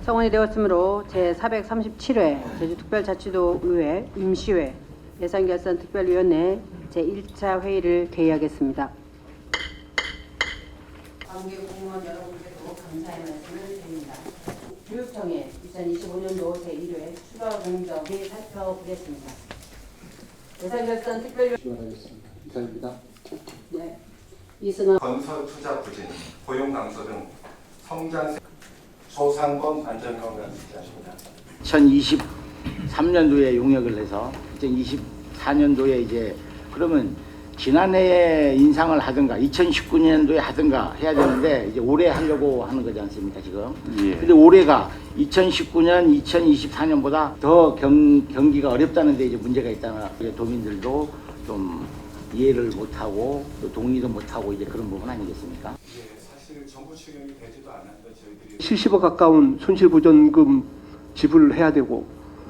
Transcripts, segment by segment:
성원이 되었으므로 제437회 제주특별자치도의회 임시회 예산결산특별위원회 제1차 회의를 개의하겠습니다. 관계 공무원 여러분께도 감사의 말씀을 드립니다. 교육청의 2025년도 제1회 추가 공정을 살펴보겠습니다. 예산결산특별위원회 지원하겠습니다. 이상입니다. 네. 이승환 건설 투자 부진, 고용 감소 등 성장 소상공 안전건강 지자입니다. 2023년도에 용역을 해서 2024년도에 이제 그러면 지난해에 인상을 하든가 2019년도에 하든가 해야 되는데 이제 올해 하려고 하는 거지 않습니까 지금? 예. 근데 올해가 2019년, 2024년보다 더 경기가 어렵다는데 이제 문제가 있다나 도민들도 좀 이해를 못하고 또 동의도 못하고 이제 그런 부분 아니겠습니까? 사실 정부 추경이 되지도 않았는데 저희들이 70억 가까운 손실보전금 지불을 해야 되고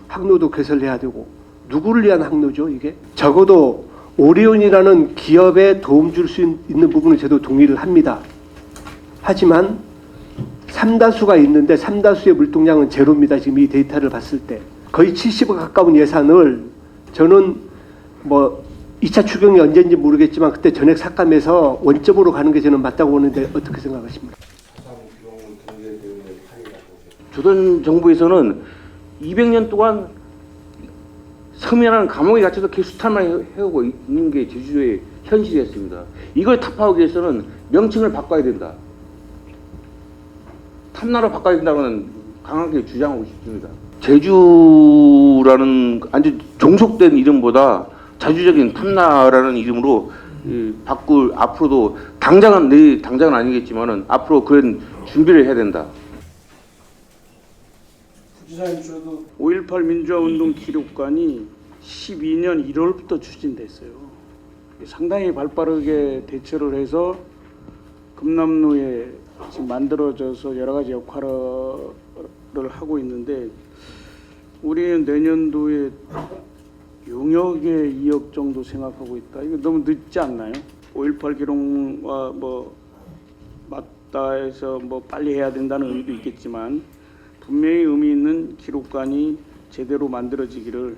항로도 개설해야 되고 누구를 위한 항로죠 이게? 적어도 오리온이라는 기업에 도움 줄 수 있는 부분은 저도 동의를 합니다. 하지만 삼다수가 있는데 삼다수의 물동량은 제로입니다. 지금 이 데이터를 봤을 때 거의 70억 가까운 예산을 저는 뭐 2차 추경이 언제인지 모르겠지만 그때 전액 삭감해서 원점으로 가는 게 저는 맞다고 보는데 어떻게 생각하십니까? 조던 정부에서는 200년 동안 섬이라는 감옥에 갇혀서 계속 수탈만 해오고 있는 게 제주도의 현실이었습니다. 이걸 타파하기 위해서는 명칭을 바꿔야 된다. 탐나로 바꿔야 된다고는 강하게 주장하고 싶습니다. 제주라는 아주 종속된 이름보다 자주적인 탐나라는 이름으로 바꿀 앞으로도 당장은 아니겠지만은 앞으로 그런 준비를 해야 된다. 5.18 민주화운동 기록관이 12년 1월부터 추진됐어요. 상당히 발빠르게 대처를 해서 금남로에 지금 만들어져서 여러 가지 역할을 하고 있는데 우리는 내년도에 용역에 2억 정도 생각하고 있다. 이거 너무 늦지 않나요? 5.18 기록과 뭐 맞다 해서 뭐 빨리 해야 된다는 의미도 있겠지만 분명히 의미 있는 기록관이 제대로 만들어지기를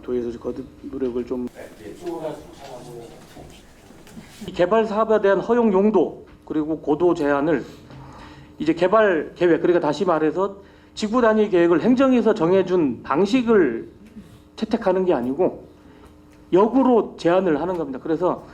도에서 거듭 노력을 좀. 이 개발 사업에 대한 허용 용도 그리고 고도 제한을 이제 개발 계획, 그러니까 다시 말해서 지구 단위 계획을 행정에서 정해준 방식을 채택하는 게 아니고 역으로 제한을 하는 겁니다. 그래서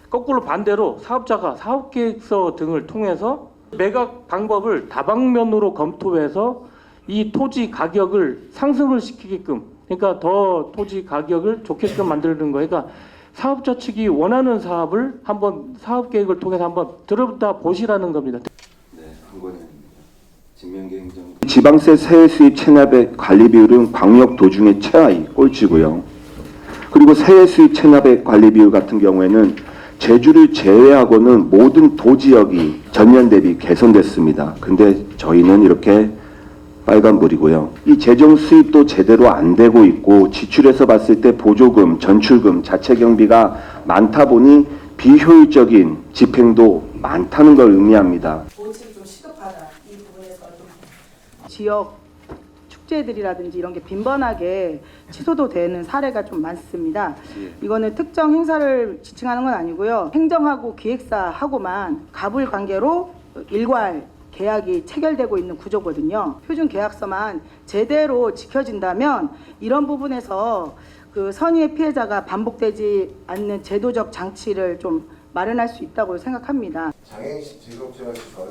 거꾸로 반대로 사업자가 사업계획서 등을 통해서 매각 방법을 다방면으로 검토해서 이 토지 가격을 상승을 시키게끔, 그러니까 더 토지 가격을 좋게끔 만드는 거예요. 그러니까 사업자 측이 원하는 사업을 한번 사업 계획을 통해서 한번 들어다 보시라는 겁니다. 네, 한권입니다. 진명계 행정. 지방세 세액 수입 체납의 관리 비율은 광역 도중의 최하위 꼴찌고요. 그리고 세액 수입 체납의 관리 비율 같은 경우에는 제주를 제외하고는 모든 도지역이 전년 대비 개선됐습니다. 근데 저희는 이렇게 빨간불이고요. 이 재정 수입도 제대로 안 되고 있고 지출해서 봤을 때 보조금, 전출금, 자체 경비가 많다 보니 비효율적인 집행도 많다는 걸 의미합니다. 보직이 좀 시급하다. 이 부분에서 좀 지역 축제들이라든지 이런 게 빈번하게 취소도 되는 사례가 좀 많습니다. 이거는 특정 행사를 지칭하는 건 아니고요. 행정하고 기획사하고만 갑을 관계로 일괄 계약이 체결되고 있는 구조거든요. 표준 계약서만 제대로 지켜진다면 이런 부분에서 그 선의의 피해자가 반복되지 않는 제도적 장치를 좀 마련할 수 있다고 생각합니다. 장애인식 즐겁지원시설,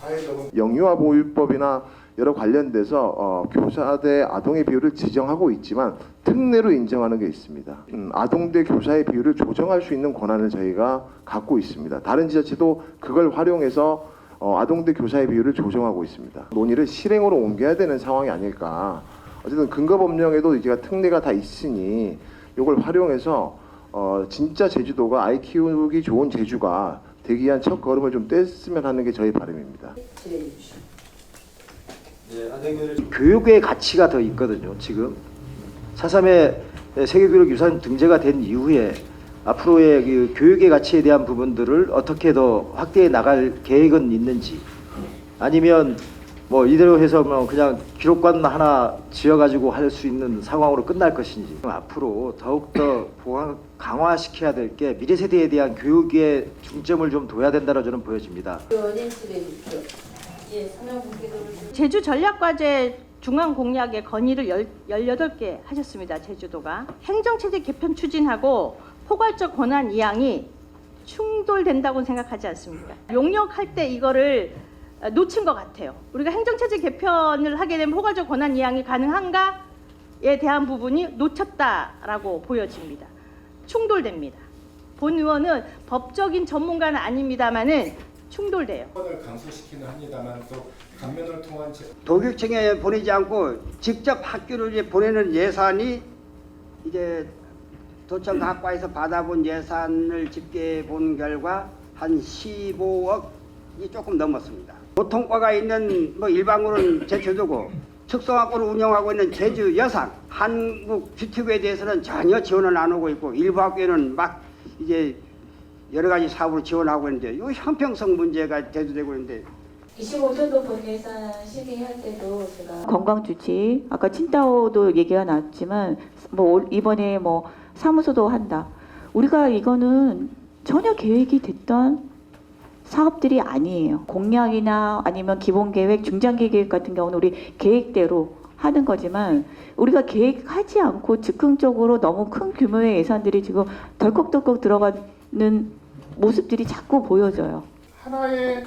사회적인 영유아보호법이나 여러 관련돼서 교사 대 아동의 비율을 지정하고 있지만 특례로 인정하는 게 있습니다. 아동 대 교사의 비율을 조정할 수 있는 권한을 저희가 갖고 있습니다. 다른 지자체도 그걸 활용해서 아동 대 교사의 비율을 조정하고 있습니다. 논의를 실행으로 옮겨야 되는 상황이 아닐까. 어쨌든 근거법령에도 이제 특례가 다 있으니 이걸 활용해서 진짜 제주도가 아이 키우기 좋은 제주가 되기 위한 첫 걸음을 좀 뗐으면 하는 게 저희 바람입니다. 교육의 가치가 더 있거든요. 지금 4.3의 세계교육유산 등재가 된 이후에 앞으로의 그 교육의 가치에 대한 부분들을 어떻게 더 확대해 나갈 계획은 있는지, 아니면 뭐 이대로 해서 뭐 그냥 기록관 하나 지어가지고 할 수 있는 상황으로 끝날 것인지 앞으로 더욱더 보완 강화시켜야 될 게 미래 세대에 대한 교육에 중점을 좀 둬야 된다고 저는 보여집니다. 제주 전략과제 중앙 공약의 건의를 18개 하셨습니다. 제주도가 행정체제 개편 추진하고 포괄적 권한 이양이 충돌된다고 생각하지 않습니까? 용역할 때 이거를 놓친 것 같아요. 우리가 행정체제 개편을 하게 되면 포괄적 권한 이양이 가능한가에 대한 부분이 놓쳤다라고 보여집니다. 충돌됩니다. 본 의원은 법적인 전문가는 아닙니다만은 충돌돼요. 을 감소시키는 합니다만 또 감면을 통한 도교청에 보내지 않고 직접 학교를 이제 보내는 예산이 이제 도청 각과에서 받아본 예산을 집계해 본 결과 한 15억이 조금 넘었습니다. 보통과가 있는 뭐 일반고는 제주도고 특성화고를 운영하고 있는 제주 여상 한국 주특에 대해서는 전혀 지원을 안 하고 있고 일부 학교는 막 이제 여러 가지 사업을 지원하고 있는데 이 형평성 문제가 대두되고 있는데 25년도 본 예산 심의할 때도 제가 관광주치 아까 칭다오도 얘기가 나왔지만 뭐 이번에 뭐 사무소도 한다. 우리가 이거는 전혀 계획이 됐던 사업들이 아니에요. 공약이나 아니면 기본계획, 중장기 계획 같은 경우는 우리 계획대로 하는 거지만 우리가 계획하지 않고 즉흥적으로 너무 큰 규모의 예산들이 지금 덜컥덜컥 들어가는 모습들이 자꾸 보여져요. 하나의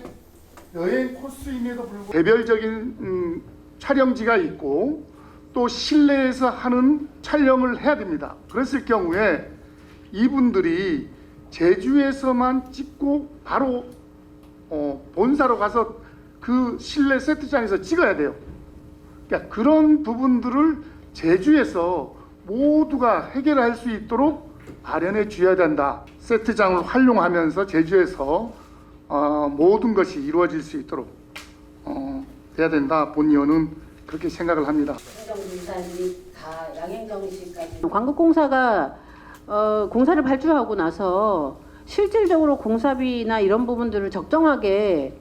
여행 코스임에도 불구하고 개별적인 촬영지가 있고 또 실내에서 하는 촬영을 해야 됩니다. 그랬을 경우에 이분들이 제주에서만 찍고 바로 본사로 가서 그 실내 세트장에서 찍어야 돼요. 그러니까 그런 부분들을 제주에서 모두가 해결할 수 있도록 마련해 줘야 된다. 세트장을 활용하면서 제주에서 모든 것이 이루어질 수 있도록 돼야 된다. 본 의원은 그렇게 생각을 합니다. 행정부산이 다 양행정시까지 관급공사가 공사를 발주하고 나서 실질적으로 공사비나 이런 부분들을 적정하게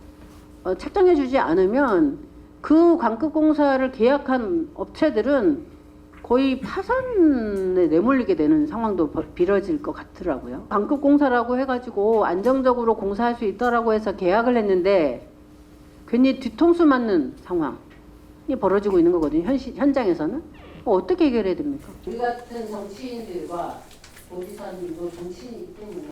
책정해주지 않으면 그 관급공사를 계약한 업체들은 거의 파산에 내몰리게 되는 상황도 벌어질 것 같더라고요. 관급공사라고 해가지고 안정적으로 공사할 수 있다라고 해서 계약을 했는데 괜히 뒤통수 맞는 상황이 벌어지고 있는 거거든요. 현장에서는. 어떻게 해결해야 됩니까? 우리 같은 정치인들과 도지사님도 정치인이기 때문에